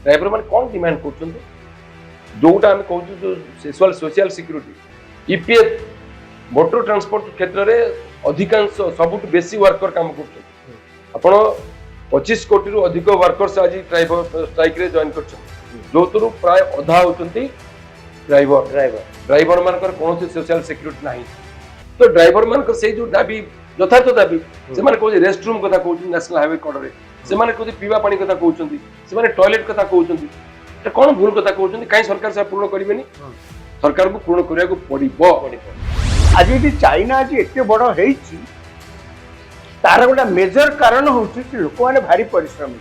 Driver मैंने कौन demand कर जोटा आम कहूँ social security EPF motor transport क्षेत्र में अधिकांश सबुठ बेसी वर्कर काम कर 25 कोटी रु अधिक वर्कर्स आज ड्राइवर स्ट्राइक रे जॉइन कर जो प्राय अधा होती ड्राइवर ड्राइवर ड्राइवर मान कौन सोशल सिक्यूरीटी ना तो ड्राइवर मान से जो दाबी यथार्थ दाबी से रेस्ट रूम कथा कहते नेशनल हाईवे कड़े से पीवा पानी कथा कहते से टॉयलेट कथा कहते कौन भूल कथा कहते कहीं सरकार से पूर्ण करेंगे सरकार को पूर्ण करने को पड़ो आज ये चाइना आज एत बड़ है तार गोटे मेजर कारण हूँ लोक मैंने भारी परिश्रमी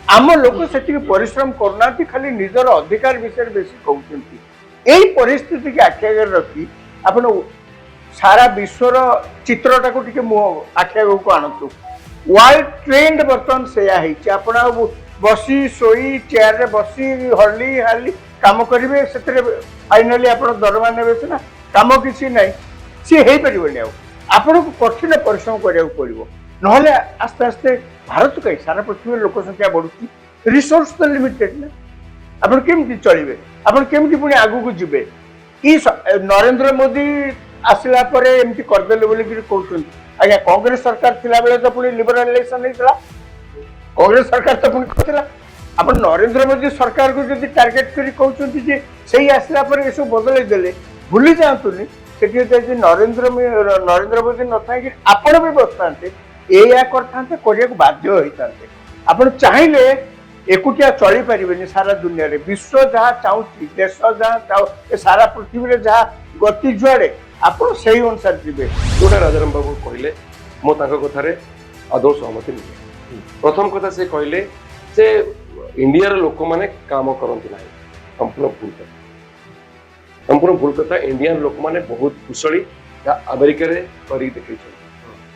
आम लोक से परिश्रम करना खाली निजर अधिकार विषय बेसी कहते यही परिस्थिति की आखि आगे रखी आप सारा विश्वर चित्रटा को मुह आखि आगे को आणतु वर्ल्ड ट्रेंड बर्तमान से आप बसी शोई चेयर रे बसी हरली हारली काम करेंगे से फाइनाली आप दरमा ने सीना कम किसी ना सी हो पारे आपन को कठिन परिश्रम करा पड़ो ना आस्ते आस्ते भारत कहीं सारा पृथ्वी लोक संख्या बढ़ुची रिसोर्स तो लिमिटेड ना आप केमती चलिए आप केमती पुणी आगू को जीवे नरेंद्र मोदी आसला एमती करदे बोल कहते आज्ञा कांग्रेस सरकार थिला बेले तो पुणी लिबरालाइजेशन होता कांग्रेस सरकार तो पुणी करथिला आप नरेंद्र मोदी सरकार को जब टार्गेट कर कहते से आसला ये सब बदल देले भूली जातुनि से नरेंद्र मोदी न था कि आपण भी बसता या करते बाध्य होता आप चाहिए एकुटिया चली पारे सारा दुनिया रे विश्व जहाँ चाहूँ देश जहाँ चाहू सारा पृथ्वी में जहाँ गति जुआड़े आप से अनुसार जी जोटा राजाराम बाबू कहले मो कथार आदौ सहमति नहीं प्रथम कथा से कहले से इंडिया लोक मैंने काम करती ना संपूर्ण भूल कथा संपूर्ण भूल कथा इंडिया लोक मैंने बहुत कुशली अमेरिका कर देखी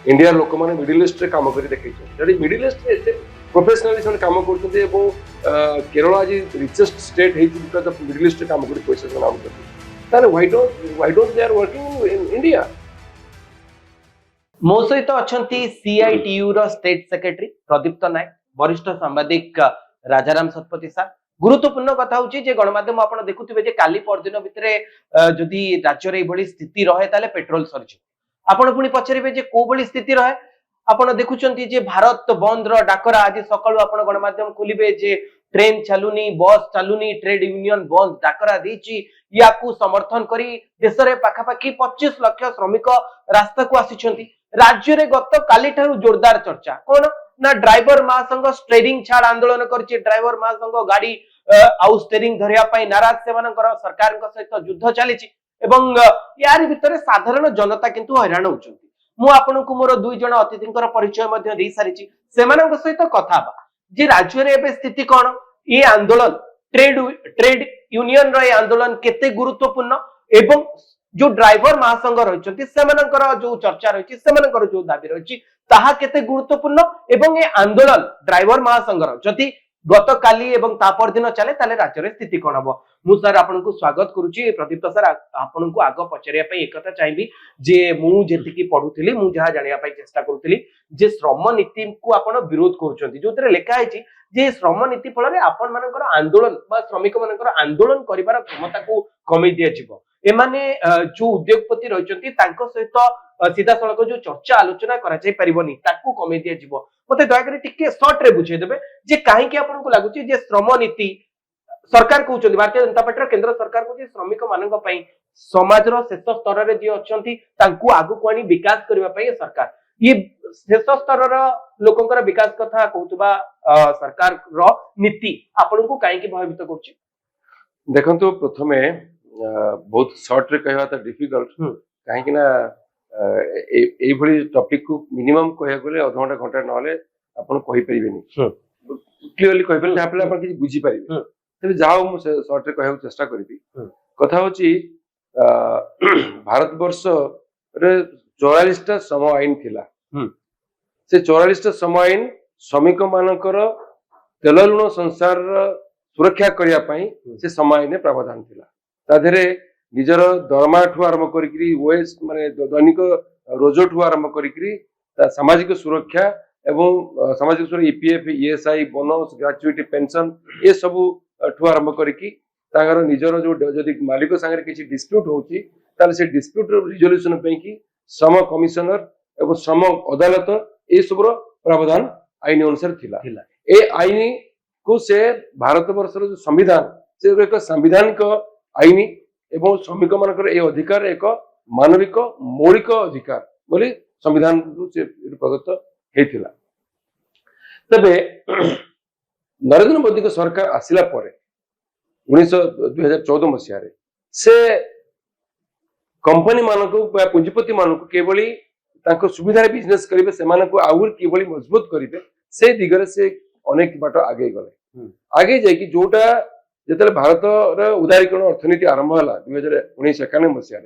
इंडिया लोक मैंने मिडिल ईस्ट काम कर देखी मिडिल ईस्ट प्रोफेशनली से काम करते केरल आज रिचेस्ट स्टेट है मिडिल ईस्ट काम कर पैसा जमा why don't they are working in India मो सहित अच्छी सीआईटीयू रो स्टेट सेक्रेटरी प्रदीप्त नायक वरिष्ठ सांबादिक राजाराम शतपथी सार गुरुत्वपूर्ण कथा हूँ गणमाध्यम आप देखुवे काली परदिन भितर जदि राज्य ये स्थिति रहे ताले पेट्रोल सरज आपण पुणी पचारे कौ भली स्थिति रहे आपण देखुंत भारत बंद डाकरा आज सकाळु आपण गणमाध्यम खोलिबे जे ट्रेन चलुनी बस चलुनी ट्रेड यूनियन बंद डाकरा देछि याकू समर्थन करी देश रे पाखापाखी 25 लाख श्रमिक रास्ता को आसिछंती राज्य रे गत काली ठारू जोरदार चर्चा कोन ना ड्राइवर महासंघ स्टेरिंग छाड़ आंदोलन करछि ड्राइवर महासंघ गाड़ी आउ स्टेरिंग धरिया पई नाराज सेमानकर सरकार सहित युद्ध चलीछि एवं यार भितर साधारण जनता किंतु हैरान होउछंती मु आपनकु मोर दुई जण अतिथिंकर परिचय मध्ये दे सारिछि सेमानक सहित कथा बा जे राज्य रे एबे स्थिति कोन ये आंदोलन ट्रेड यूनियन रो आंदोलन केते गुरुत्वपूर्ण एवं जो ड्राइवर महासंघ रहिछंती सेमानकर जो चर्चा रहिछि सेमानकर जो दाबी रहिछि ताहा केते गुरुत्वपूर्ण एवं ये आंदोलन ड्राइवर महासंघ जदि गत काली एवं तापर दिन चले ताले राज्य रे स्थिति कोन हबो मु सर आपनकु स्वागत करूची प्रदीप्त सर आपनकु आगो पचरिया पई एक कथा चाहिबी जे मु जेतिकी पढुथिली मु जहा जानिया पई चेष्टा करूथिली जे श्रम नीति को आपण विरोध करूचंती जोतरे लेखा आइछि जे श्रम नीति फल रे आपण मानकर आंदोलन बा श्रमिक मानकर आंदोलन करिवार क्षमता को कमी दिया जिवो एमाने जो उद्योगपति रहिचंती तांको सहित सीधा सड़क जो चर्चा आलोचना करा जाय परिबनी ताकू कमी दिया जिवो मते दया करी टिके शॉर्ट रे बुझे देबे जे काहे कि आपन को लागुची जे श्रम नीति सरकार कहउचंती भारतीय जनता पार्टी केंद्र सरकार को जे श्रमिक मानक पई समाज रो शेष स्तर रे जे अछंती तांकू आगु कोनी विकास करबा पई सरकार ये शेष स्तर रो लोकंकर विकास कथा कहउतबा सरकार रो नीति आपन को काहे कि भयभीत करछि देखंतु प्रथमे बहुत शॉर्ट रे कहवा त डिफिकल्ट काहे कि ना ए भली टॉपिक को मिनिमम कहया गले आधा घंटा नहले आपण कहि परिबेनी क्लियरली कहि परिबेनी आपले आपण किछि बुझी परिबे तबे जाओ मु शॉर्ट रे कहया चेष्टा करबी कथा होची भारत वर्ष रे 44 टा श्रम आईन थिला से 44 टा श्रम आईन श्रमिक मानकर तेल लुण संसार सुरक्षा करिया पई से श्रम आईन प्रावधान थिला ताधरे निजर दरमा ठू आरंभ करी ओएस माने दैनिक रोज ठू आरंभ करी सामाजिक सुरक्षा एवं सामाजिक सुरक्षा EPF ESI bonus gratuity pension ये सब ठू आरंभ करिकी तांगर निजर जो जदि मालिक संगे किसी डिस्प्यूट होची ताले से डिस्प्यूट रिजोल्यूशन पे की श्रम कमिशनर एवं श्रम अदालत ये सब प्रावधान आईन अनुसार थिला ए आईन को से भारत वर्षर जो संविधान से एक संवैधानिक आईन एवं श्रमिक मानकर ए अधिकार एक मानविक मौलिक अधिकार बोली संविधान से प्रदत्त हेतिला तबे नरेंद्र मोदी सरकार आसिला परे 2014 मसीह से कंपनी मानक पुंजीपति मानक केवली सुविधा बिजनेस करेंगे से किभली मजबूत करेंगे से दिगरे से अनेक बाट आगे गले आगे जाकि जोटा जिते भारत उदारीकरण अर्थनीति आरंभ है 2019-91 मसीह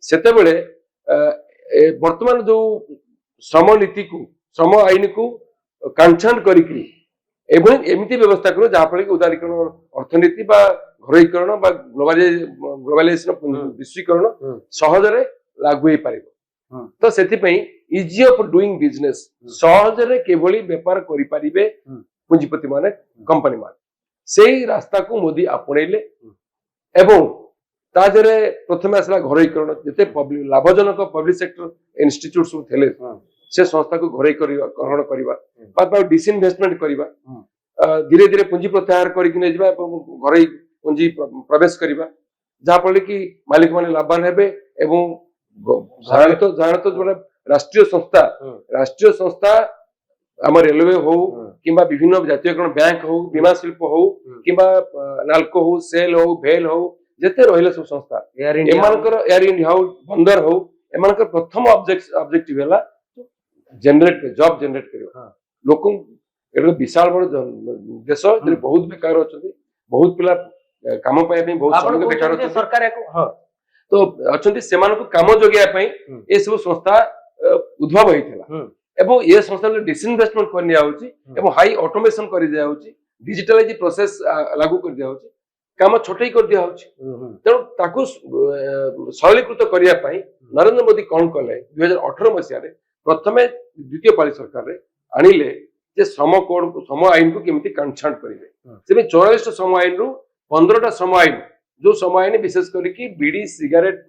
से वर्तमान जो श्रम नीति को श्रम आईन को कांछाण करी एमती व्यवस्था करूँ जहाँफल कि उदारीकरण अर्थनीति घरोईकरण ग्लोबालाइजेशन विश्वीकरण सहजरे लागू हो पार तो से इजी ऑफ डूइंग बिजनेस सहजरे केवली व्यापार करें पुंजीपति माने कंपनी माने से रास्ता को मोदी आपणेले एवं ताजरे प्रथम आसला घरोईकरण जिते लाभजनक पब्लिक सेक्टर इंस्टीट्यूट सब थे से संस्था को घरोईकरण करवा डिसइनभेस्टमेंट करवा धीरे धीरे पुंजी प्रत्याहार करके घरोई पुंजी प्रवेश करवा जहाँफल कि मालिक मैंने लाभवान हेबे एवं जानत जो राष्ट्रीय संस्था आम रेलवे हो कि विभिन्न जातीयकरण बैंक हो बीमा शिल्प हो कि नाल्को हो सेल हो भेल हो जिते रही सब संस्था एयर इंडिया हो बंदर हो एम प्रथम ऑब्जेक्टिव है जनरेट जॉब जनरेट कर लोक विशाल बड़ देश बहुत बेकार अच्छा बहुत पिला काम पाइबा बहुत श्रमिक बेकार अच्छा सरकार तो अच्छा से काम जोगिया ये सब संस्था उद्भव होता एवं ये संस्था डिसइनभेस्टमेंट कर दिया हाई ऑटोमेशन कर दिया डिजिटलाइज प्रोसेस लागू कर दिया काम छोटे कर दिया तेणु सरलीकृत करने नरेंद्र मोदी कौन कले 2018 मसीह प्रथम द्वितीय पाली सरकार आणिले जे श्रम कोड श्रम आईन को केमिति कांछाण करेंगे 44 श्रम आईन रु 15टा श्रम आईन जो श्रम आईन विशेष करके बीड़ी सिगारेट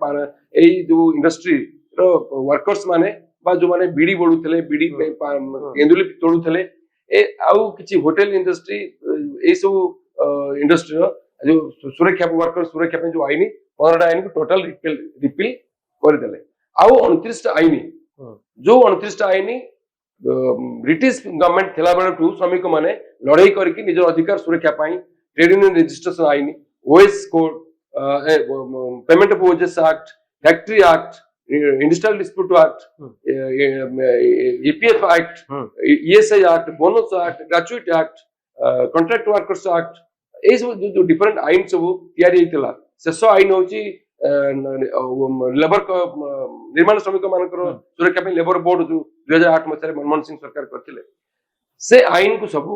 जो इंडस्ट्री वर्कर्स माने जो माने बीड़ी बोलुले बीड़ी एंदुली तोड़ुले आउ किछि होटल इंडस्ट्री ए सब इंडस्ट्री जो सुरक्षा वर्कर सुरक्षा जो आईन 15टा आईन को टोटल रिपील करदे आउ 29 आईन जो 29 आईन ब्रिटिश गवर्नमेंट थिला बेलू श्रमिक माने लड़ाई करके निज अधिकार सुरक्षा पाई ट्रेड यूनियन रजिस्ट्रेशन आईन OS code payment of wages act factory act industrial dispute act EPF act ESI act bonus act gratuity act contract workers act ए सब जो डिफरेंट आईन सब तैयारी होता शेष आईन हूँ लेबर निर्माण श्रमिक मान सुरक्षा लेबर बोर्ड जो 2008 मसीह मनमोहन सिंह सरकार करथिले से आईन को सब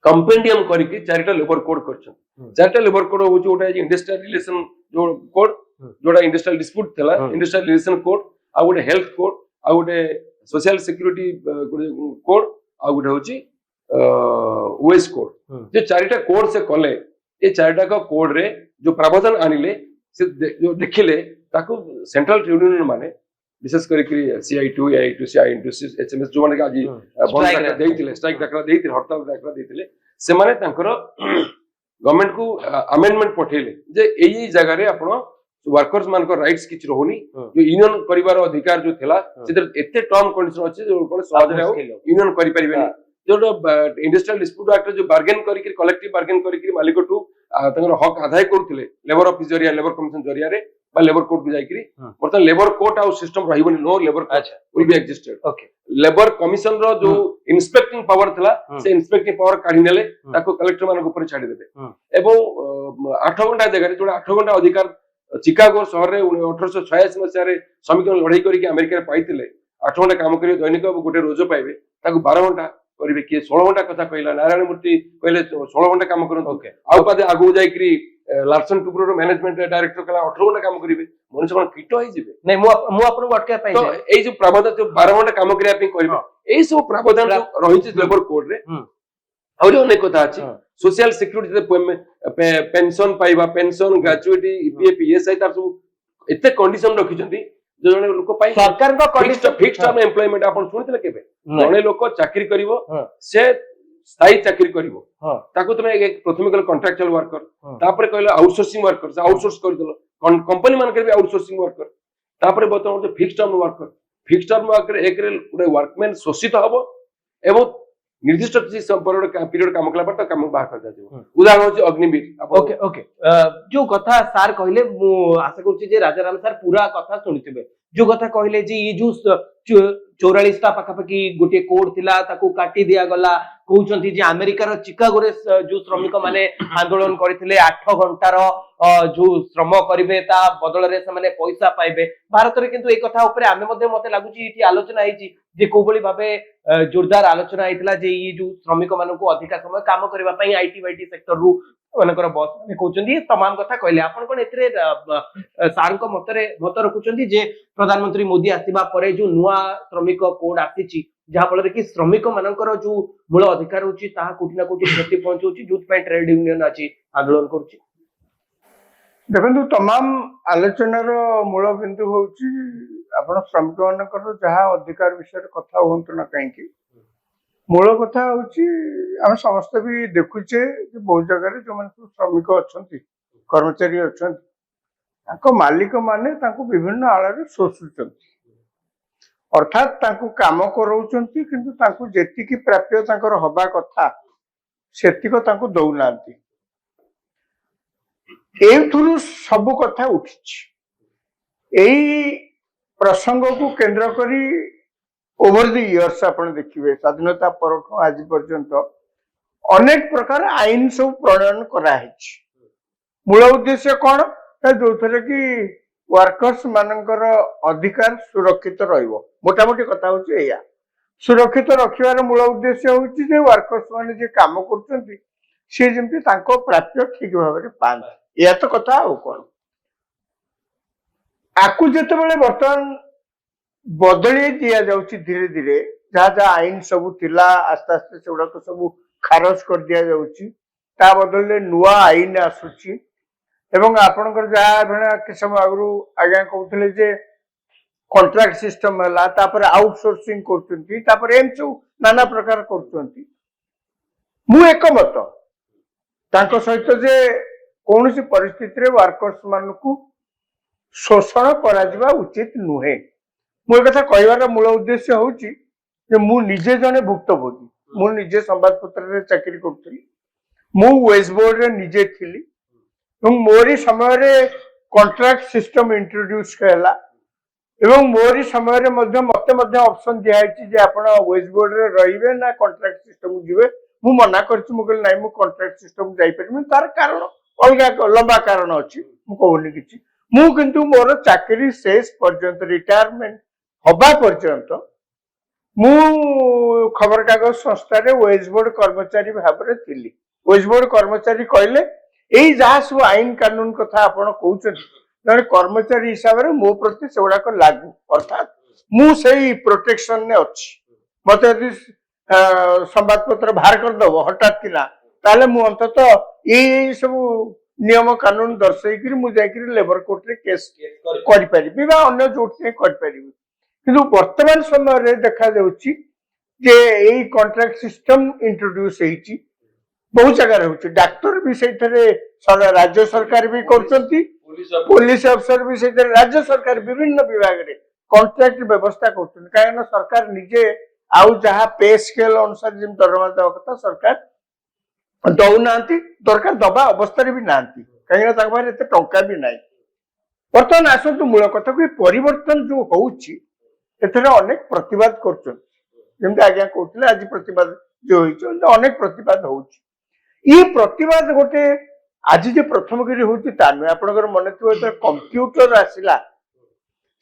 कंपेंडियम करके 4टा लेबर कोड करछन 4टा लेबर कोड होची गोटा इंडस्ट्रियल रिलेशन जो कोड जोटा इंडस्ट्रियल डिस्प्यूट थला इंडस्ट्रियल रिलेशन कोड आ गोटे हेल्थ कोड आ गोटे सोशल सिक्योरिटी कोड आ गोटे होची ओएस कोड जो 4टा कोड से कले ये 4टा का कोड रे जो प्रावधान आनिले से जो देखिले ताको सेंट्रल ट्रिब्यूनल माने विशेष करके CI2 AI2 CI2 HMS जो माने आज बंद डाकरा देइतिले स्ट्राइक डाकरा देइतिले हड़ताल डाकरा देइतिले से माने तांकर गवर्नमेंट को अमेंडमेंट पठेले जे एई जगह रे आपण वर्कर्स मान को राइट्स किछ रहउनी जो यूनियन करिवार अधिकार जो थिला से एते टर्म कंडीशन अछि जो कोन सहज रे यूनियन करि परिबेनी जो इंडस्ट्रियल डिस्प्यूट एक्ट जो बार्गेन करके कलेक्टिव बार्गेन करके मालिक टू हक आदाय करुले लेबर ऑफिस जरिया लेबर कमिशन जरिया रे बा लेबर कोर्ट को जाइकरी बर्तमान लेबर कोर्ट आउ सिस्टम रहिबनी no labour court will be existed okay labour commission रो जो इंस्पेक्टिंग पावर थला से इंस्पेक्टिंग पावर काढी नेले ताको कलेक्टर मान ऊपर छाडी देबे एवं 8 घंटा जगह रे जोडा 8 घंटा अधिकार चिकागो शहर रे 1886 मसिया रे श्रमिक लड़ाई करके अमेरिका रे पाइतिले 8 घंटा काम करियो दैनिक गोटे रोज पाइबे ताको 12 घंटा करिवे किए 16 घंटा कथा कहला नारायण मूर्ति कहले 16 घंटा काम करन आउ पादे आगु जाइकरी लार्सन टुब्रो मैनेजमेंट डायरेक्टर कला 18 घंटा काम करिवे ମଣିଷ କଣ କୀଟ ହେଇଯିବେ? ନାଇଁ ମୁଁ ଆପଣଙ୍କୁ ଅଟକାଇବା ପାଇଁ ତ ଚାହେଁ। ଏଇ ଯୋଉ ପ୍ରାବଧାନ ଯୋଉ 12 ଘଣ୍ଟା କାମ କରିବା ପାଇଁ କରିବେ, ଏଇ ସବୁ ପ୍ରାବଧାନ ଯୋଉ ରହିଛି ଲେବର କୋଡ୍ ରେ ହୁଁ। ଆହୁରି ଅନେକ କଥା ଅଛି। ହଁ। सोशल सिक्यूरिटी पेंशन पाइबा, पेंशन ग्रेजुएटी, ईपीएफ, ईएसआई तार सब एते कंडीशन रखिଛନ୍ତି जो जने लोक पाइ सरकारଙ୍କ condition- फिक्स टर्म एम्प्लॉयमेंट आपण सुनिଥିଲେ केबे? ନାଇଁ। जने लोक चाकरी करिवो, ହଁ। से स्थायी चाकरी करिवो, ହଁ। ताको तुमे प्रथम कहल कॉन्ट्रैक्चुअल वर्कर, ହଁ। तापर कहल आउटसोर्सिंग वर्कर, से आउटसोर्स कर देलो कंपनी मान के भी आउटसोर्सिंग वर्कर, तापर बतन जो fix term worker, fix term worker एक रे गुटे वर्कमैन शोषित हबो एवं निर्दिष्ट किसी पीरियड काम कला पर काम बाहर कर जाथिबो। उदाहरण होची अग्निवीर। ओके ओके जो कथा सार कहले मु आशा करूची जे राजाराम सार पूरा कथा सुनिथिबे। जो कथा कहले जे ये जो 44 टा पाखापाखि गोटे कोड थिला ताकू काटी दिया गला, कहउचंती जे अमेरिकार चिकागो रे जो श्रमिक माने आंदोलन करथिले 8 घंटार जो श्रम करिवे ता बदल रे से माने पैसा पाइबे। भारत रे किंतु ए कथा ऊपर आमे मध्ये मते लागुची इठी आलोचना हेची जे कोबळी भाबे जोरदार आलोचना हेतिला जे ये जो श्रमिक मानकू अधिका समय काम करबा पई आईटी वाईटी सेक्टर रु मानकर बॉस माने कहउचंती तमाम कथा कहले। आपण कोन एतरे सार को मत रखुचंती जे प्रधानमंत्री मोदी आसीबा परे जो नुआ श्रमिक कोड आसीची जहा फल कि श्रमिक मानकर जो मूल अधिकार होची ताहा कोठी ना कोठी क्षति पहुंचौची, जो ट्रेड यूनियन अछि आंदोलन करूची। देखो तमाम आलोचनार मूल बिंदु होची आपण श्रमिक मानकर जहा अधिकार विषय कथा होंतु ना कहीं मूल कथा होची आम समस्त भी देखुचे जे बहुत जगह जो मन श्रमिक अछंती कर्मचारी अछंती ताको मालिक माने ताको विभिन्न आଳରେ शोषुचंती, अर्थात ताको काम करौचंती किंतु ताको जेतिकी प्राप्य ताकर हबा कथा सेतिको ताको दउनांती। एथुरु सब कथा उठिछि। एई प्रसंग को केंद्र करी ओवर द इयर्स आपण देखिबे स्वाधीनता परठो आज पर्यंत अनेक प्रकार आईन सब प्रणयन करा हेछि। मूल उद्देश्य कोन जो थरे कि वर्कर्स मानकर अधिकार सुरक्षित रहिबो। मोटा मोटी कथा होछि एया सुरक्षित रखिबार मूल उद्देश्य होछि जे वर्कर्स माने जे काम करछंती से जेमति तांको प्राप्य ठीक भाबरे पान। या तो कथा हो कोन आकु जेतेबेले वर्तमान बदली दिया जाउछि धीरे धीरे जहा जहा आईन सब थिला आस्ते आस्ते सेउडा को सब खारज कर दिया जाउछि, ता बदलले नुआ आईन आसुछि एवं आपनकर जहा भणा कि समय आगु आज्ञा कहउथले जे कॉन्ट्रैक्ट सिस्टम हला तापर आउटसोर्सिंग करचंती तापर एम सब नाना प्रकार करचंती। मु एकमत तांको सहित जे कौनसी परिस्थिति रे वर्कर्स मानकू शोषण करा जिबा उचित नुहे। मु कथा कहवार मूल उद्देश्य होची जे मु निजे जने भुक्तभोगी, मु निजे संवाद पत्र रे चाकरी करथली, मु वेज बोर्ड रे निजे थिली एवं मोरी समय रे कॉन्ट्रैक्ट सिस्टम इंट्रोड्यूस कला एवं मोरी समय रे मते ऑप्शन दिया है जे आपण वेज बोर्ड रे रहिबे ना कॉन्ट्रैक्ट सिस्टम जिवे। मु मना करछि, मु कहल नाही मु कॉन्ट्रैक्ट सिस्टम जाई परमि, तार कारण अलगा लंबा कारण अछि मु कहउनी किछि। मु किंतु मोर चाकरी शेष पर्यंत रिटायरमेंट हबा पर्यंत मु खबर कागज संस्था रे वेज बोर्ड कर्मचारी भाबरे थिली। वेज बोर्ड कर्मचारी कहले एई जहा सब आईन कानून कथा आपण कहउछन जने कर्मचारी हिसाब रे मो प्रति सेउडा को लागू, अर्थात मु सेई प्रोटेक्शन ने अछि। मते यदि संवाद पत्र बाहर कर दबो हठात किना ताले मु अंतत एई सब नियम कानून दर्शाई कि मु जाई कि लेबर कोर्ट रे केस करि परिबि बा अन्य जोटने करि परिबि। किंतु वर्तमान समय रे देखा जाउची जे एई कॉन्ट्रैक्ट सिस्टम इंट्रोड्यूस हेची बहुत जगह होची। डॉक्टर भी सेथरे राज्य सरकार भी करचंती, पुलिस अफसर भी सेथरे राज्य सरकार विभिन्न विभाग रे कॉन्ट्रैक्ट व्यवस्था करचंती। कायना सरकार निजे आउ जहा पे स्केल अनुसार जिम दरमा दवा कथा सरकार दौनांती, दरकार दबा अवस्था रे भी नांती, कायना ताक बारे एते टंका भी नाही। वर्तमान आसंतु मूल कथा को परिवर्तन जो होउची एथरे अनेक प्रतिवाद करचंती, जेमते आज्ञा कहउतले आज प्रतिवाद जो होइछ अनेक प्रतिवाद होउची। ये प्रतिवाद गोटे आज जे प्रथम गिरी होची तानु आपनकर मने थियो त कंप्यूटर आसिला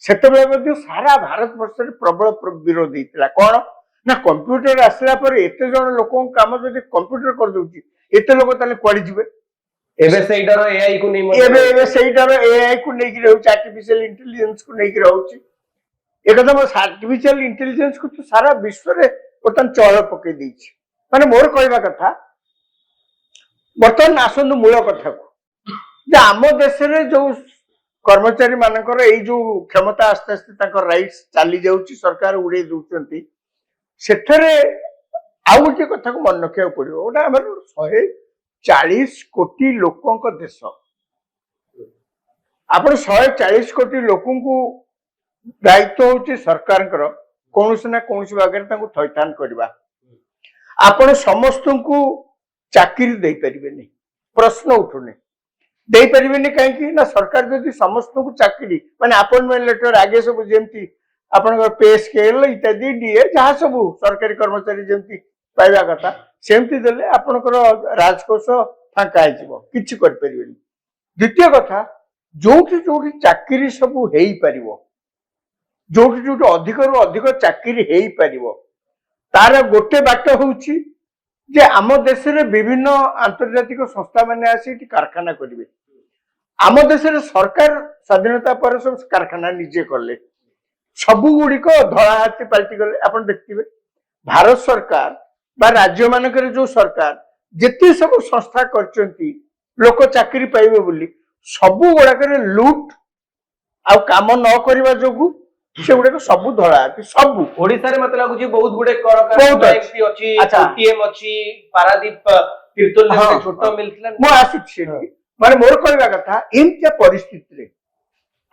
सेतबे मध्ये सारा भारत वर्ष रे प्रबल विरोध हितला। कोन ना कंप्यूटर आसिला पर एते जण लोकन काम जदि कंप्यूटर कर दउची एते लोक ताले क्वाडी जिवे, ଏବେ ସେଇଟାର ଏଆଇ କୁ ନେଇ ଏବେ ସେଇଟାର ଏଆଇ କୁ ନେଇକି ରହୁଛି, ଆର୍ଟିଫିशियल इंटेलिजेंस କୁ ନେଇକି ରହୁଛି। एकदा आर्टिफिशियल इंटेलिजेंस को तो सारा विश्व रे बर्तमान चल पकई देछि। माने मोर कहवा कथा बर्तमान आसंतु मूल कथा को जे आम देश रे जो कर्मचारी मानकर एई जो क्षमता आस्ते आस्ते ताकर राइट्स चली जाउछि, सरकार उड़े दउचंती, सेठरे आउ गोटे कथा को मन रखिया पड़ियो। ओटा हमर 140 कोटी लोकों को देश, आपण 140 कोटी लोकों को दायित्व होची सरकार कौन ना कौन भाग में थैथान करवा। आपण समस्त को चाकरी दे परिबेनी, प्रश्न उठुने दे परिबेनी कहीं ना सरकार जदि समस्त को चाकरी माने अपॉइंटमेंट लेटर आगे सब जेमती आपण पे स्केल इत्यादि डीए जहाँ सब सरकारी कर्मचारी जेमती पाइबा कथा सेमती देले आपणकर राजकोष फांका हो किछि कर परिबेनी। द्वितीय कथा जोठी जोठी चाकरी सब हेई परिबो, जोठी जोठी अधिक रु अधिक चाकरी हेई परिबो, तार गोटे बाट होउची जे आम देश रे विभिन्न आंतर्जातिक संस्था माने आसी कारखाना करिवे। आम देश रे सरकार स्वाधीनता पर सब कारखाना निजे करले, सबु गुड़िक धड़ा हाथी पाल्टी गले। आपण देखिबे भारत सरकार बा राज्य मानकर जो सरकार जेते सब संस्था करचंती लोक चाकरी पाइबे बोली, सबु गुड़ाकर लूट आ काम न करबा जोगु से गुड़े सबु धड़ा हाथी सबु ओडिसा रे मते लागुची बहुत गुडे कर बहुत एमपी अछि, एटीएम अछि, पारादीप तीर्तोल में छोटो मिलथिला मो आसी माने मोर कहबा कथा एमतिया परिस्थिति रे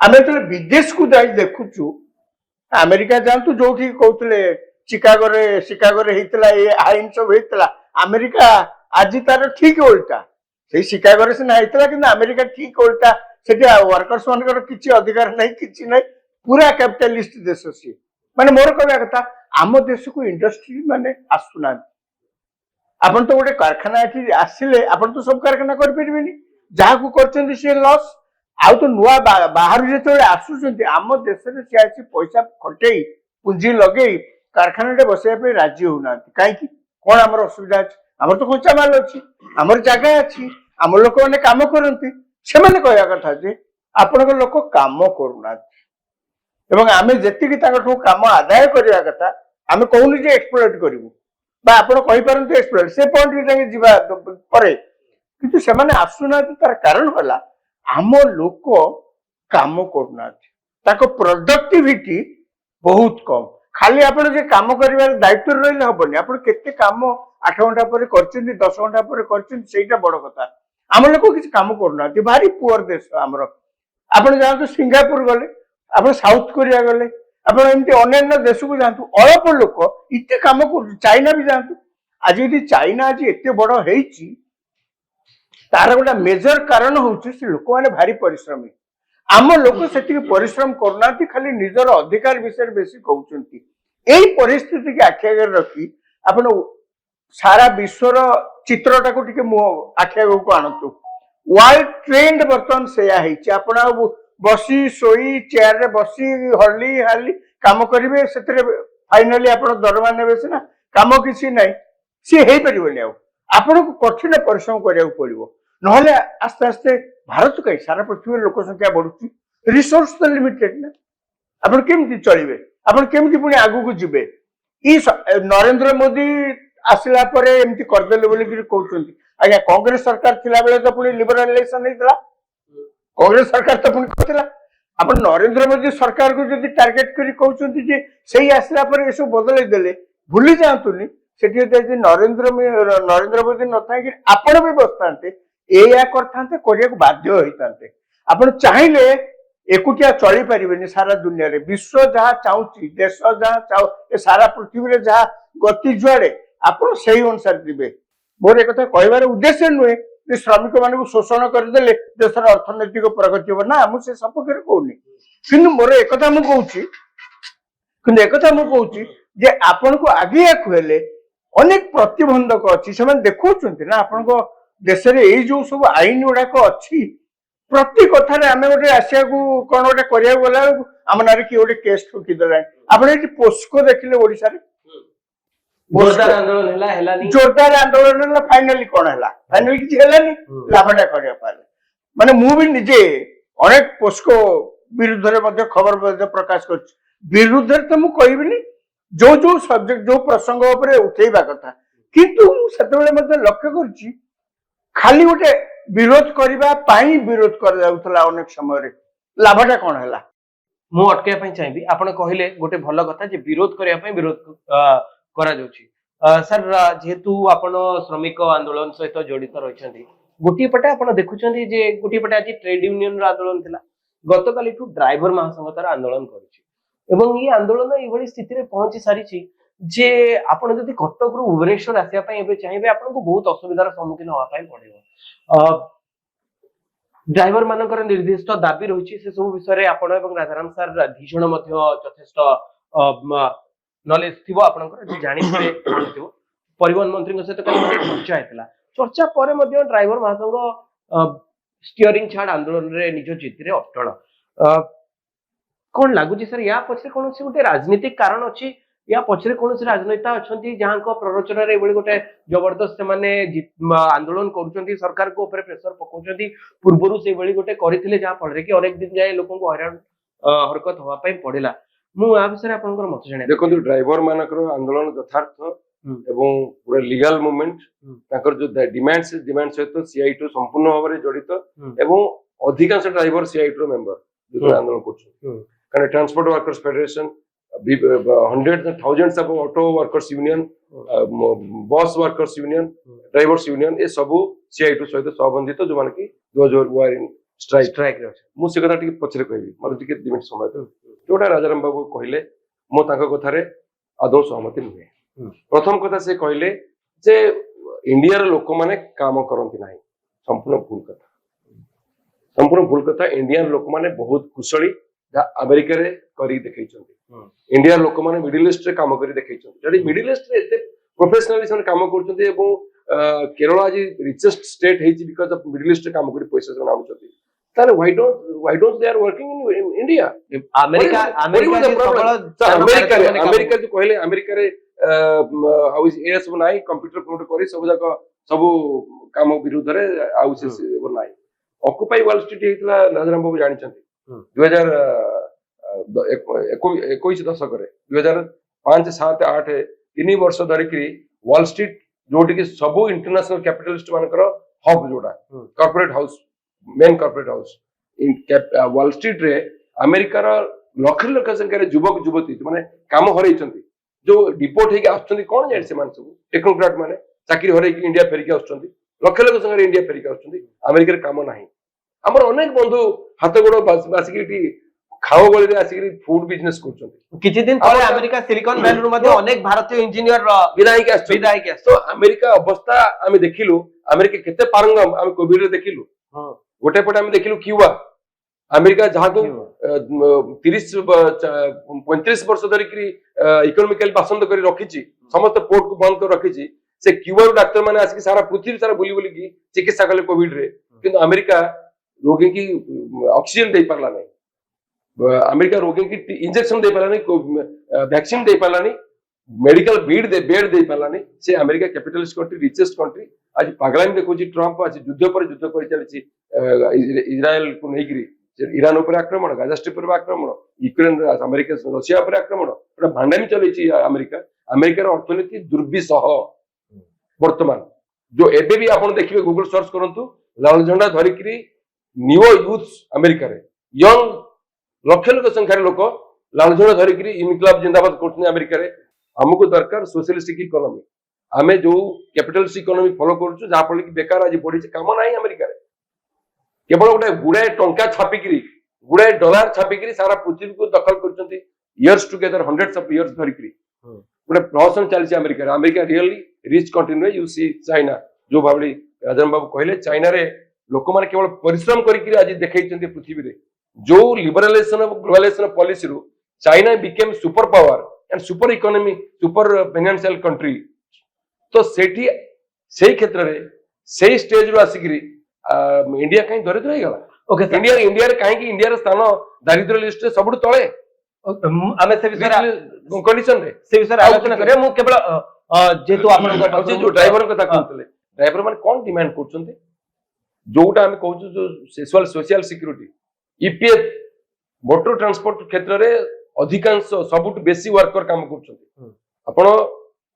आमे तो विदेश को जाई देखुचु, अमेरिका जानतु जोठी कहतले शिकागो रे हेतला ए आईन सब हेतला, अमेरिका आज तार ठीक उल्टा से शिकागो रे से हेतला कि अमेरिका ठीक उल्टा सेठी वर्कर्स मानकर किछि अधिकार नहीं, किछि नहीं, पूरा कैपिटलिस्ट देश से। माने मोर कहबा कथा आम देश को इंडस्ट्री माने आसुना, आपण तो गोटे कारखाना एठी आसिले आपण तो सब कारखाना कर परिबेनी, जहा को करचंदी से लॉस आउ तो नुआ बाहर जेते आसुचंती आम देश रे से आसी पैसा खटेई पूंजी लगेई कारखाना रे बसेया पे राजी होना काई कि कोन हमर असुविधा अछि, हमर तो कच्चा माल अछि, हमर जगह अछि, हम लोक माने काम करंती, से माने कहया कथा जे आपण को लोक काम करूना एवं आमे जेतिकी ताकठो काम आदाय करिया कथा आमे कहूनी जे एक्सप्लोइट करिवु बा आपण कहि परंतु एक्सप्लोइट से पॉइंट रे जाके जीवा परे, किंतु से माने आसुना तार कारण होला आम लोक काम करूना, ताको प्रोडक्टिविटी बहुत कम। खाली आपण जे काम करिवार दायित्व रहिले हबनी, आपण केते काम 8 घंटा पर करचंदी 10 घंटा पर करचंदी सेटा बड़ कथा। आम लोक किछ काम करूना, भारी पुअर देश हमर। आपण जानतो सिंगापुर गले, आपण साउथ कोरिया गले, आपण एमती अन्य देश को जानतो अल्प लोक इते काम कर, चाइना भी जानतो आज यदि चाइना आज एते बड़ हेची तार गोटा मेजर कारण होउछि से लोक माने भारी परिश्रमी। आम लोक सेति परिश्रम करना, खाली निजर अधिकार विषय बेसी कहउचंती। एई परिस्थिति के आखि आगे रखी आपण सारा विश्वर चित्रटा को टिके आखि आगे को आनतु। वर्ल्ड ट्रेंड बर्तन सेया हेछि, आपण बसी सोई चेयर रे बसी हल्ली हाली काम करिवे, सेतरे फाइनली आपण दरमा नेबे सिना काम किछि नै, से हेई परिबोनी। आपण को कठिन परिश्रम करिया पड़िबो, नहले आस्ते आस्ते भारत कहीं सारा पृथ्वी लोक संख्या बढ़ुची, रिसोर्स तो लिमिटेड ना, आपण केमती चलिबे, आपण केमती पुनी आगु को जिबे। ई नरेंद्र मोदी आसिला परे एमती करदेले बोली कि कहउचंती। आज्ञा कांग्रेस सरकार थिला बेले तो पुनी लिबरलाइजेशन हेतला, कांग्रेस सरकार तो पुनी करथिला। आपण नरेंद्र मोदी सरकार को जदि टार्गेट करी कहउचंती जे सेही आसिला परे एसो बदलै देले, भूली जांतुनी सेठी जे नरेंद्र मोदी नथाय कि आपण भी बसतांते एया करथांते करिया को बाध्य होइतांते। आपण चाहिले एकुटिया चली परिबेनी सारा दुनिया रे, विश्व जहाँ चाहूची, देश जहाँ चाहू, ए सारा पृथ्वी रे जहाँ गति जुआड़े आपण सही अनुसार दिबे। मोर एक कथा कहबार उद्देश्य नुहे जे श्रमिक मान को शोषण करदेले देशर अर्थनैतिक प्रगति हो ना, मु से सपक्षे कहूनी, किंतु मोर एक कथा मु कहूची जे आपण को आगे हेले अनेक प्रतिबंधक अछि, से देखौचंती ना आपण को देश रे एई जो सब आईन गुड़ाक अच्छी प्रति कथार आम गोटे आसिया को कौन गोटे करिया गला आम नारे कि गोटे केस ठोकी देला। आपण एटी पोस्को देखिले ओडिसा रे जोरदार आंदोलन हेलानी जोरदार आंदोलन फाइनाली कौन है फाइनाली किसी हेलानी लाभटा करिया पाले माने मु भी निजे अनेक पोस्को विरुद्ध रे मध्य खबर मध्य प्रकाश कर विरुद्ध तो मु कहबिनी जो जो सब्जेक्ट जो प्रसंग ऊपर उठेबा कथा किंतु सेतबेले मध्य लक्ष्य करछि खाली गोटे विरोध करबा पाई विरोध कर जाउतला अनेक समय रे लाभटा कौन है मु अटके पई चाहिबी आपण कहिले गोटे भलो कथा जे विरोध करिया पई विरोध करा जाउछि सर जेहेतु आपण श्रमिक आंदोलन सहित जड़ित रहिसंती गोटी पटे आपण देखुचंती जे गोटी पटे आज ट्रेड यूनियन रो आंदोलन थिला गतकाली ठू ड्राइवर महासंघ तार आंदोलन करिछि एवं ये आंदोलन एभली स्थिति रे पहुंची सारिछि जे आपण जदि कटक रु भुवनेश्वर आसिया पई एबे चाहिबे आपण को बहुत असुविधार सम्मुखीन होवा पई पड़िबो ड्राइवर मानकर निर्दिष्ट दाबी रही से सब विषय आपण एवं राजाराम सर भीषण मध्य यथेष्ट नॉलेज थिबो आपनकर जानि थिबो परिवहन मंत्री सहित चर्चा हेतला चर्चा पर मध्य ड्राइवर महासंघ स्टीयरिंग छाड़ आंदोलन रे निज जित रे अटल कोन लागु सर या पछरे कोनोसी गोटे राजनीतिक कारण अछि या पछरे कोनोसी राजनेता अछंती जहां को प्ररोचना रे एबळी गोटे जबरदस्त से माने आंदोलन करूचंती सरकार को ऊपर प्रेशर पकोचंती पूर्वरु से एबळी गोटे करिथिले जहां पड़रे कि अनेक दिन जाय लोकन को हैरान हरकत होवा पई पड़िला मु आ विषय आपनकर मत जणे देखो ड्राइवर मानकर आंदोलन यथार्थ एवं पूरा लीगल मूवमेंट ताकर जो डिमांड सहित सीआईटी संपूर्ण भाव में जड़ित एवं अधिकांश ड्राइवर सीआईटी मेंबर आंदोलन कर transport workers federation hundreds and thousands of auto workers union बस वर्कर्स यूनियन ड्राइवर्स यूनियन ये सब सीआईटी सहित संबंधित जो माने कि स्ट्राइक मु से कथा टिके पछरे कहबी मते टिके 2 मिनिट समय तो जोटा राजाराम बाबू कहले मो तांका कथा रे आदौ सहमति नुहे प्रथम कथा से कहले जे इंडिया रे लोक माने काम करंती नाही संपूर्ण भूल कथा इंडियन लोक माने बहुत कुशली अमेरिका रे करी देखैछंती इंडिया लोक माने मिडिल ईस्ट रे काम करी देखैछंती जदि मिडिल ईस्ट रे एते प्रोफेशनली सन काम करछंती एवं केरल आज रिचेस्ट स्टेट हेछि बिकॉज़ ऑफ मिडिल ईस्ट रे काम करी पैसा जन आउछंती ताले why don't they are working in India America जो कहले अमेरिका रे हाउ इज एस बनाई कंप्यूटर प्रोट करी सब जाक सब काम विरुद्ध रे आउ से बनाई ऑक्युपाई वॉल स्ट्रीट हेतला राजाराम बाबू जानि छथि 2021 दशक 2005 7 8 3 वर्ष धरिकी वॉल स्ट्रीट जोटी कि सब इंटरनेशनल कैपिटलिस्ट मानकर हब जोड़ा corporate house main corporate house wall street रे अमेरिका रो लक्ष लक्ष संख्या युवक युवती माने काम हरई जो डिपोर्ट होके आछंती कोन जाय से मान सब टेक्नोक्रेट माने चाकरी हरई कि इंडिया फेरिके आछंती लक्ष लक्ष संख्या इंडिया फेरिके आछंती अमेरिका रे काम नाही हमर अनेक बंधु हाथ गोड़ बासिकी खाओ गली रे आसिकी फूड बिजनेस करछंती किछि दिन परे अमेरिका सिलिकॉन वैली रो मध्ये अनेक भारतीय इंजीनियर विदाई के तो अमेरिका अवस्था आमे देखिलु अमेरिका केते पारंगम आमे कोविड रे देखिलु गोटे पटे आमे देखिलु क्यूबा अमेरिका जहां को 30 35 वर्ष धरि की इकोनॉमिकली पसंद करी रखिछि समस्त पोर्ट को बंद कर रखिछि से क्यूबा रो डॉक्टर माने आसिकी सारा पृथ्वी सारा बुली बुली की चिकित्सा कले कोविड रे किंतु अमेरिका रोगी की ऑक्सीजन दे पारला नहीं अमेरिका रोगी की इंजेक्शन दे पारला नहीं वैक्सीन दे पारला नहीं मेडिकल बेड दे पारला नहीं से America capitalist country richest country आज पागलामी देखो ट्रंप आज युद्ध कर चली इजराइल को नहीं ईरान उपर आक्रमण गाजा स्ट्रिप पर आक्रमण यूक्रेन अमेरिका रशिया पर आक्रमण गोटे भांडामी चलती अमेरिकार अर्थनीति दुर्विसह वर्तमान जो एबे भी आप देखिए गूगल सर्च करंतु लाल झंडा धरिकी न्यू यूथ अमेरिका रे यंग लक्ष लक्ष संख्यार लोक लाल झंडा धरिकी इनकलाब जिंदाबाद करछन अमेरिका रे हमको दरकार सोशलिस्टिक इकोनॉमी आमे जो कैपिटलिस्ट इकोनॉमी फॉलो करछु जा फल कि बेकार आज बढ़ी काम नाही अमेरिका रे केवल गोटे गुड़ाए टंका छापिकी गुड़ाए डॉलर छापिकी सारा पृथ्वी को दखल करछंती years together hundreds of years धरिकी गोटे प्रहसन चलछि अमेरिका रे America really rich country you see China जो भाबली राजाराम बाबू कहले चाइना रे लोक माने केवल परिश्रम करिकी आज देखैछंती पृथ्वी रे जो लिबरलाइजेशन ऑफ ग्लोबलाइजेशन पॉलिसी रो China became super power and super economy super financial country तो सेठी सेही क्षेत्र रे सेही स्टेज रो आसिकी इंडिया कहीं दरिद्र हो गला ओके इंडिया रे कहीं इंडिया रे स्थान दारिद्र्य लिस्ट रे सबुठ तळे आमे से विषय कंडीशन रे से विषय आलोचना करे मु केवल जेतु जो ड्राइवर कथा कहते ड्राइवर माने कौन डिमांड करछन्ते जोटा हम कहू जो social security EPF motor transport क्षेत्र रे अधिकांश सबुठ बेसी वर्कर काम करछन्ते आपण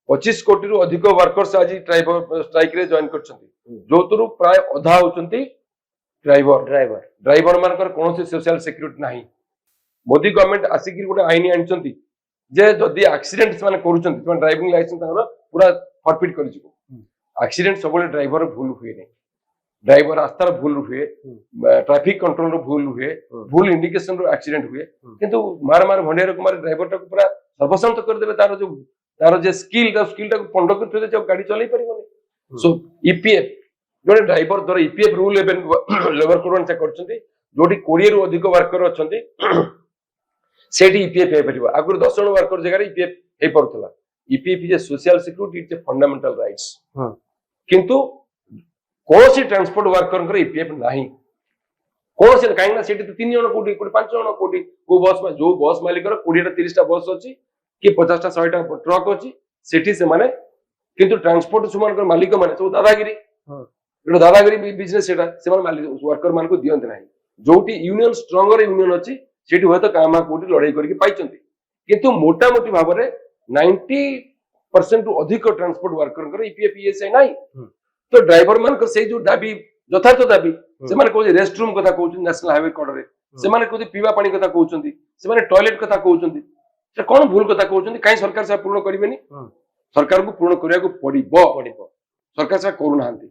25 कोटी रु अधिक वर्कर्स आज ड्राइवर स्ट्राइक रे जॉइन करछन्ते जोतरु प्राय अधा होचन्ते ड्राइवर मानकर कोनोसी सोशल सिक्यूरिटी नाही मोदी गवर्नमेंट आसिक गोटे आईन आनी जे जदि एक्सीडेंट माने करूछन्ते ड्राइविंग लाइसेंस पूरा फॉरफिट कर एक्सीडेंट सब ड्राइवर भूल हुए नहीं ड्राइवर रास्तार भूल हुए ट्रैफिक कंट्रोल रो भूल हुए भूल इंडिकेशन रो एक्सीडेंट हुए किंतु मार मार भंडिया कुमार ड्राइवर टाको पूरा सर्वशांत कर देबे तार जे स्किल टा पंड कर जो गाड़ी चलाई परिबोनी सो ईपीएफ जोड़े ड्राइवर द्वारा ईपीएफ रूल लेबर कोड अनुसार करछन्ती जोटी 20 रु अधिक वर्कर अछन्ती सेठी ईपीएफ हे परिबो आगुर 10 जण वर्कर जगह ईपीएफ हे परथला EPF is a social security it's a fundamental rights किंतु कोसी ट्रांसपोर्ट वर्कर ईपीएफ नाही कोसी काहे ना सेठी 3 जण कोटी 5 जण कोटी को बस में जो बस मालिक 20 टा 30 टा बस अछि कि 50 टा 100 टा ट्रक अछि सेठी से माने किंतु ट्रांसपोर्ट सुमान मालिक माने सब दादागिरी एटा दादागिरी बिजनेस सेटा से मालिक वर्कर मान को दियंत नाही जोटी यूनियन स्ट्रांगर यूनियन अछि सेठी होय तो कामा कोटी लड़ाई करके पाइचंती किंतु मोटा मोटी भाव रे 90% रु अधिक ट्रांसपोर्ट वर्कर ईपीएफ ईएसआई नाही तो ड्राइवर मान से जो दाबी यथार्थ दाबी से माने को रेस्ट रूम कथा कहउछ नेशनल हाईवे कोड रे से माने को पीवा पानी कथा कहउछंती से माने टॉयलेट कथा कहउछंती से कोन भूल कथा कहउछंती काई सरकार से पूर्ण करिवेनी सरकार को पूर्ण करिया को पड़िबो सरकार से करू नाहंती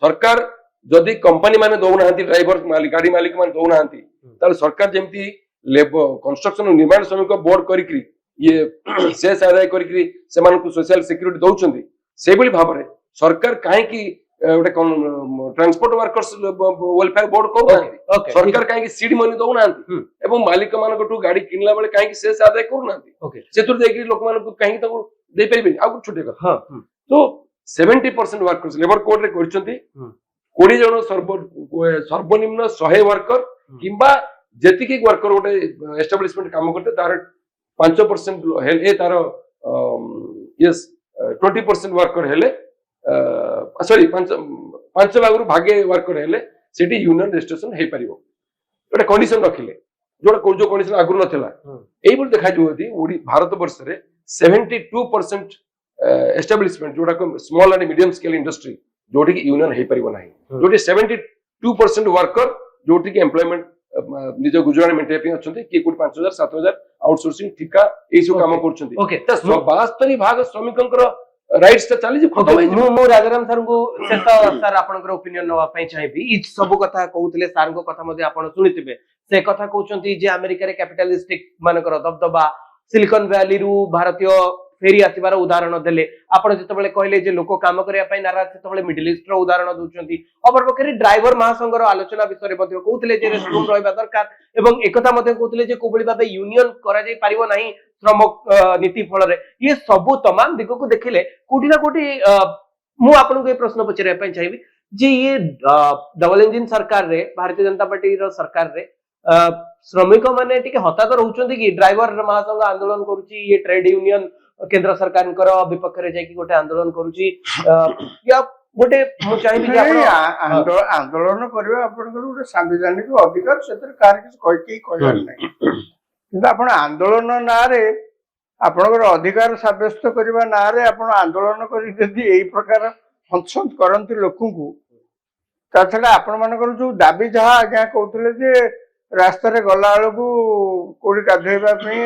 सरकार जदि कंपनी माने दउ नाहंती ड्राइवर मालिक गाड़ी मालिक माने दउ नाहंती ताले सरकार जेमती लेबर कंस्ट्रक्शन निर्माण श्रमिक बोर्ड करिकरी ये शेष आदाय करिकरी से माने को सोशल सिक्यूरिटी दउछंती से बली भाव रे सरकार काहे की गोटे ट्रांसपोर्ट वर्कर्स वेलफेयर बोर्ड को सरकार काहे की सीड मनी दउ नाहंती एवं मालिक मानकटू गाड़ी किनला बेले काहे की शेष आदाय करू नाहंती सेतुर देकरी लोक मानकू काहे की तको दे परिबेनी आ छोटे कथा तो 70% वर्कर्स लेबर कोड रे करछंती 20 जण सर्वनिम्न 100 वर्कर किंबा जेतिकी वर्कर गोटे एस्टाब्लिशमेंट काम करते तार 5% हेले तार यस 20% वर्कर हेले सॉरी 5 भागरु भागे वर्कर हेले सेठी यूनियन रजिस्ट्रेशन हे परिबो गोटे कंडीशन रखिले जोटा जो कंडीशन आगु नथिला एई बोल देखा जोदी ओडी भारत वर्ष रे 72% एस्टाब्लिशमेंट जोटा को small and medium scale industry जोटी की यूनियन हे परिबो नाही जोटी 72% वर्कर जोटी की एम्प्लॉयमेंट निज गुजरान मेंटे पे अछंती कि कोटी 5000 7000 आउटसोर्सिंग ठिका ए सब काम करछंती ओके त 72 भाग श्रमिकंकर राइट्स त चाली खत्म मु राजाराम सर को शेष सर आपनकर ओपिनियन नवा पई चाहिबी इ सब कथा कहउतले सर को कथा मध्ये आपण सुनितिबे से कथा कहउचंती जे अमेरिका रे कैपिटलिस्टिक मानकर दबदबा सिलिकॉन वैली रु भारतीय फेरी आसीबार उदाहरण देले आपण जेतबेले कहले जे लोक काम करिया पई नाराज सेतबेले मिडिल ईस्ट रो उदाहरण दोचंती अपर पकरी ड्राइवर महासंघ रो आलोचना विषय रे मध्ये कहउतले जे रेस्ट रूम रहबा दरकार एवं एकता मध्ये कहउतले जे कोबळी भाबे यूनियन करा जाई पारिबो नाही श्रम नीति फल रे ये सब तमाम दिगो को देखिले कोटी ना कोटी मु आपन को ए प्रश्न पचरे पई चाहिबी जे ये डबल इंजन सरकार रे भारतीय जनता पार्टी रो सरकार रे श्रमिक माने टिके हताश रहउचंती कि ड्राइवर महासंघ आंदोलन करूची ये ट्रेड यूनियन केंद्र सरकार विपक्ष रे जाई कि गोटे आंदोलन करूची या गोटे मु चाहिबी जे आपण आंदोलन करबा आपनकर गोटे संवैधानिक अधिकार सेतर कार किछ कहि कहल नै किंतु आपण आंदोलन ना रे आपनकर अधिकार साब्यस्त करबा ना रे आपण आंदोलन करी जदी एई प्रकार हंसंत करंती लोकन को ता छडा आपण मानकर जो दाबी जहा आज्ञा कहउतले जे रास्ता रे गला को कोडी गाधेबा पई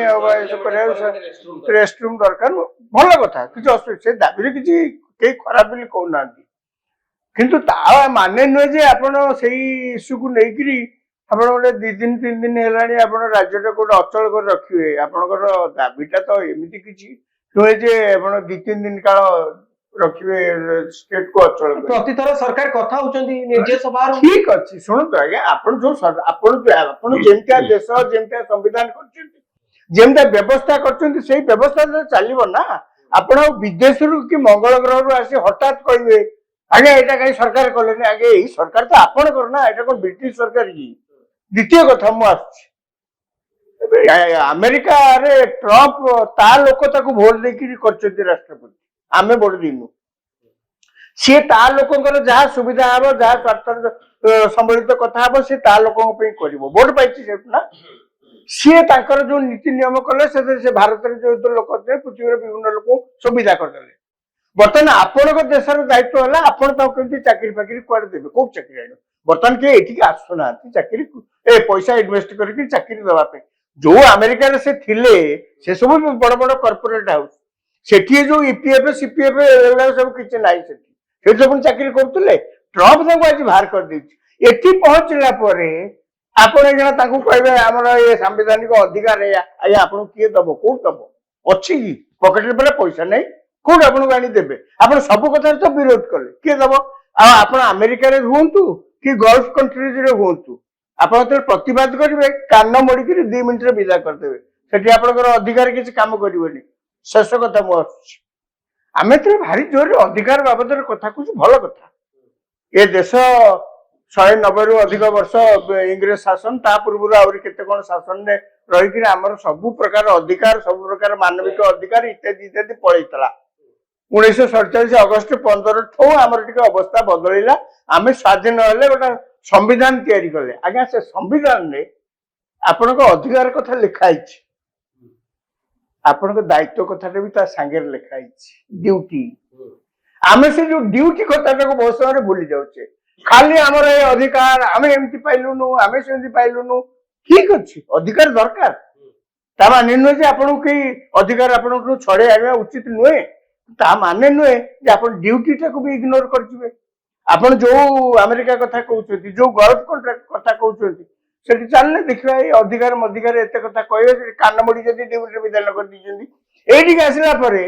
रेस्ट रूम दरकार भल कथा किछ असुविधा से दाबी रे किछ के खराब बिल कहू नांती किंतु ता माने न जे आपण सेही इश्यू को लेकरी आपण गोटे 2 दिन 3 दिन हेलानी आपण राज्य रे कोड अचल कर रखिए आपनकर दाबीटा तो एमिति किछ होय जे आपण 2-3 दिन काल रखिए स्टेट को अचल प्रति थर सरकार कथा होचंदी निर्जय सभा ठीक अछि सुनो तो आगे आपण जो आपण जेंता देश जेंता संविधान करछंती जेंता व्यवस्था करछंती सेही व्यवस्था तो चलिबो ना आपण विदेश रु कि मंगल ग्रह रु आसी हठात कहबे आगे एटा कहीं सरकार कलेनी आगे ई सरकार तो आपण करना एटा कोन ब्रिटिश सरकार की द्वितीय कथा मु आछि अमेरिका रे ट्रम्प ता लोक ताको वोट देकी करछंती राष्ट्रपति आमे वोट दिनु सी ता लोकंकर जहाँ सुविधा हम जहाँ स्वार्थ सम्बलित कथा हम सी ता लोकों पे करिवो वोट पाइछि से ना सी तांकर जो नीति नियम कले से भारत रे जो लोक अछे पृथ्वी रे विभिन्न लोक सुविधा करदेले बर्तमान आपनक देशर दायित्व है आपण केमती चाकरी फाकरी कुआडे देबे को चाकरी आइनो बर्तमान के एठी आसुना चाकरी ए पैसा इन्वेस्ट करके चाकरी दवा पे जो अमेरिका रे से थिले से सब बड़ बड़ कॉर्पोरेट हाउस सेठी जो ईपीएफ सीपीएफ एगुड़ा सब किछि नाही सेठी से सब चाकरी करतले ट्रम्प ताको आज बाहर कर देछि एठी पहुंचला परे आपण एजना ताको कहबे हमर ए संवैधानिक अधिकार है आया आपण किए दबो को दबो अछि की पॉकेट रे पैसा नहीं कोड आपन गाणी देबे आपण सब कथा तो विरोध कले के दबो आप अमेरिका रे हुंतु कि गल्फ कंट्रीज रे हुंतु आपण तो प्रतिवाद करिवे कान मोड़ी 2 मिनिट रे विदा कर देबे सेठी आपनकर अधिकार किछ काम करिवनी शेष कथा मो आमे तो भारी जोर अधिकार बाबद कथा कुछ भल कथा ए देश 190 रु अधिक वर्ष इंग्रेज शासन ता पूर्व आउरी केते कोन शासन ने रही कि हमर सब प्रकार अधिकार सब प्रकार मानविक अधिकार इत्यादि इत्यादि पळैतला 1947 अगस्त 15 ठो हमर टिके अवस्था बदलिला आमे स्वाधीन होले गोटा संविधान तैयारी करले आज्ञा से संविधान ने आपनको अधिकार कथा लिखाई छी आपनको दायित्व कथा भी ता संगे लिखाई छी ड्यूटी आमे से जो ड्यूटी कथा को बहुत समय भूली जाउछे खाली हमर ए अधिकार आमे एमती पाइलुनु आमे सेमती पाइलुनु ठीक अछि अधिकार दरकार ता माने नुहे जे आपन के अधिकार आपन को छड़े आवे उचित नुहे ता माने नुहे जे आपन ड्यूटी टा को भी इग्नोर करथिबे आपन जो अमेरिका कथा कहउछथि जो गल्फ कॉन्ट्रैक्ट कथा कहउछथि सेठी चलले देखिबा ए अधिकार एते कथा कहबे कान मोडी जदी ड्यूटी विधान कर दिजंदी एठी आसिला परे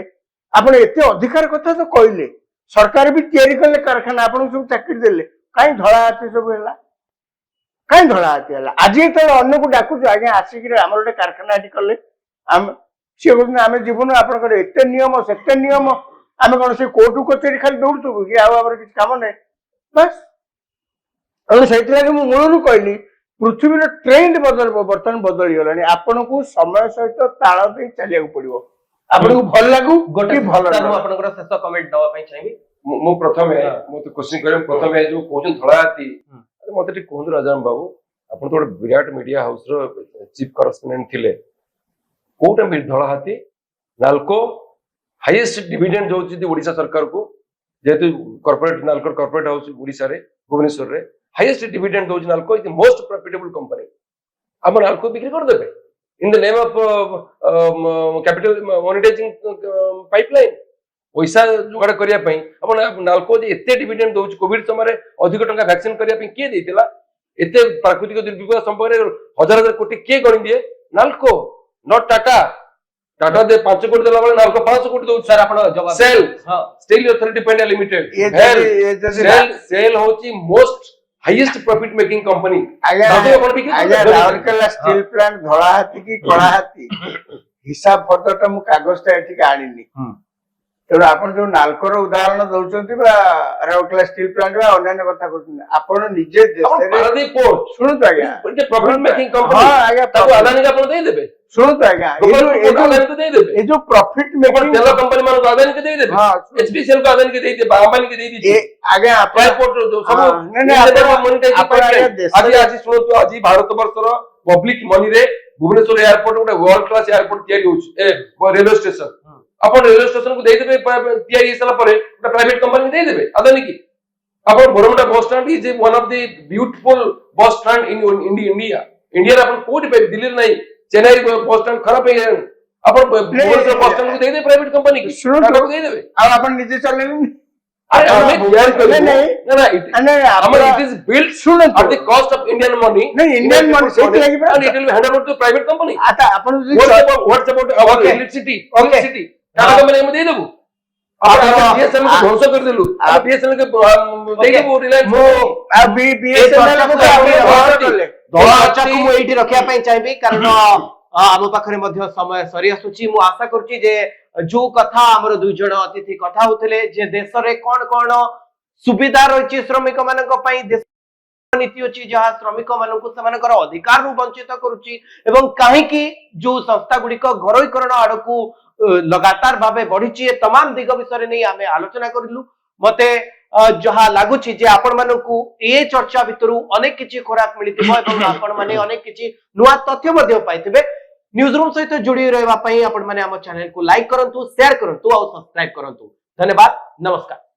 आपन एते अधिकार कथा तो कहले सरकार भी तैयारी करले कारखाना आपन सब चाकरी देले काई धळा हाती सब हैला काई धळा हाती हैला आज तो अन्य को डाकु आज्ञा आसिक हमर गोटे कारखाना एठी करले हम से आमे जीवन आपन एते नियम सेते नियम आमे कोन से कोर्ट कचेरी खाली दौड़तु कि आ हमर किछ काम नै बस और सेति लागि मु मूलरु कहली पृथ्वी रे ट्रेंड बर्तमान बदली गलानी आपन को समय सहित ताळ दे चलिया पड़िबो आपन को भल लागू गोटी भल सर मु आपनकर शेष कमेंट दवा पई चाहिबी मु प्रथमे मु तो क्वेश्चन करम प्रथमे जो कोजन धळाती मते टी कोहंदु राजाराम बाबू आपण तो विराट मीडिया हाउस रो चीफ करस्पोंडेंट थिले कोटा भी धळाती नालको हाईएस्ट डिविडेंड जो छी ओडिसा सरकार को जेतु corporate Nalco corporate house Odisha रे भुवनेश्वर रे हाईएस्ट डिविडेंड दो Nalco is the most profitable company हम नालको बिक्री कर देबे in the name of capital monetizing pipeline पैसा जुगाड़ करिया पई अपन नालको जे एते डिविडेंड दउछ कोविड समय अधिक टंका वैक्सीन करिया पई के देतिला एते प्राकृतिक दुर्विपद संपर्क रे हजार हजार कोटी के गणी दिए नालको नॉट टाटा टाटा दे 5 कोटी देला वाला नालको 500 कोटी दउछ सर अपन जवाब सेल हां Steel Authority of India Limited SAIL होची most highest profit making company आज्ञा राउरकेला स्टील प्लांट धळा हाथी की कळा हाथी हिसाब फटोटा मु कागजटा एठी आनिनी तेणु आपण जो नालकोर उदाहरण दउचंती बा राउरकेला स्टील प्लांट बा अन्य कथा कहउछन आपण निजे देशरे पारादीप पोर्ट सुनत आज्ञा इट प्रॉफिट मेकिंग कंपनी हां आज्ञा ताको अदानी का आपण दे देबे सुनत आज्ञा ए जो प्रॉफिट मेकिंग तेल कंपनी मानको अदानी के दे देबे हां एचपीसीएल को अदानी के दे देबे अंबानी के दे दीजिए आज्ञा आपण पोर्ट जो सब नहीं आज आज सुनतो आज भारत वर्षर पब्लिक मनी रे भुवनेश्वर एयरपोर्ट गोटे वर्ल्ड क्लास एयरपोर्ट तयारी होछ ए रेलवे स्टेशन अपन रेलवे स्टेशन को दे देबे तयारी हेसला परे गोटे प्राइवेट कंपनी दे देबे अदानी की अपन Baramunda bus stand is one of the beautiful bus stand in India India अपन कोड पे दिल्ली नहीं चेन्नई बस स्टैंड खराब है अपन भुवनेश्वर बस स्टैंड को दे दे प्राइवेट कंपनी की को दे देबे अब अपन निजे चले अरे it is built at the cost of Indian money. नहीं Indian money से लगी पर and it will be handed over to private company. आता अपन what's about our electricity? Electricity. Tata company में दे देबो. आप बीएसएनएल को ध्वंस कर देलु. आप बीएसएनएल के देखे वो रिलायंस मो अभी बीएसएनएल को धोला अच्छा को मु एठी रखिया पई चाहिबी कारण आम पाखरे मध्य समय सरी आसुची मु आशा करची जे जो कथा हमर दुई जण अतिथि कथा होतले जे देश रे कोन कोन सुविधा रहिछि श्रमिक मानक पई देश नीति अछि जहा श्रमिक मानक समानकर अधिकार रु वंचित करूछि एवं काहे कि जो संस्था गुडी को घरोईकरण आडकू लगातार भावे बढ़ी तमाम दिग विषय नहीं आम आलोचना करूँ मते जहा लगुच आपण मानू ये चर्चा भितर अनेक किसी खोराक मिली आपण मैंने अनेक किसी नुआ तथ्य पाइबे न्यूज रूम सहित जोड़ी रहा आपण मैंने आम चैनल को लाइक करूँ शेयर करूँ और सब्सक्राइब करूँ धन्यवाद नमस्कार।